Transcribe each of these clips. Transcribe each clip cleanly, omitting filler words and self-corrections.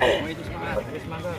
Oh, itu semangat, terus semangat.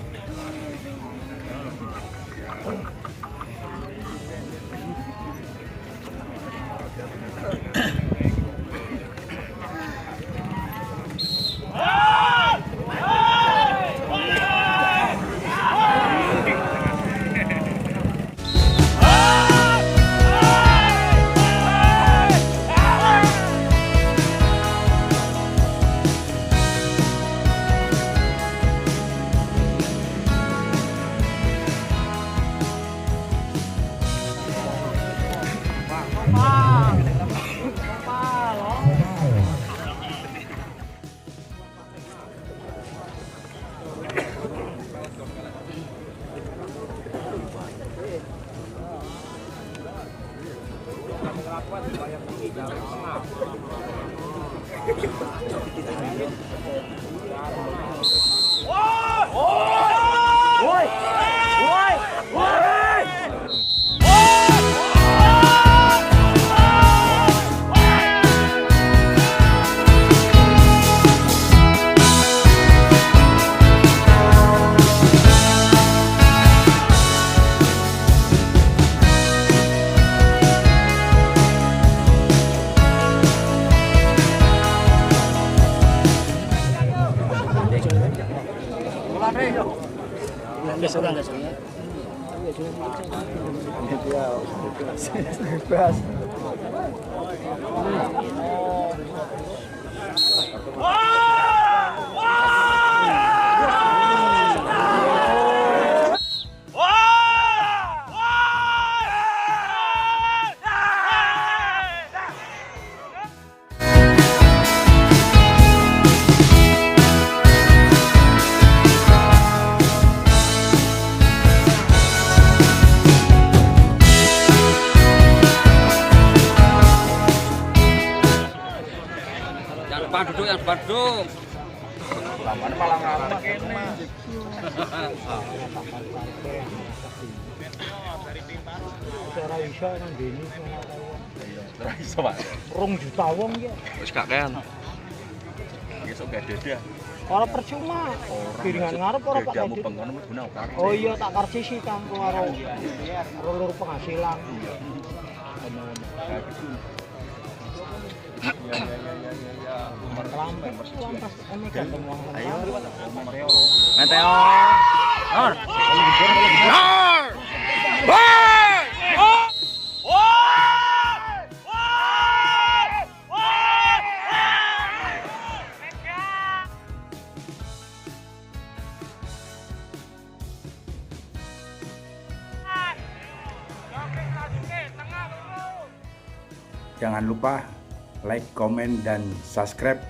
Yang depan duduk. Lamanya malah ngamuk ini. Cara iso nang dene Ora iso, Pak. 2 juta wong ya. Wis kakean. Besok gak ada. Ora percuma. Piringan ngarep ora Pak Kamu Edit. pengen mlebu oke. Oh iya tak karcisi Kang karo lur penghasilan. Ayo, Meteo. Nor. Nor. Jangan lupa like, komen, dan subscribe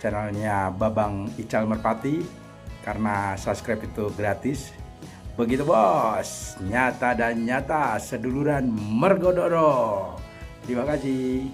channelnya Babang Ical Merpati, karena subscribe itu gratis. Begitu bos, nyata dan nyata seduluran Mergodoro. Terima kasih.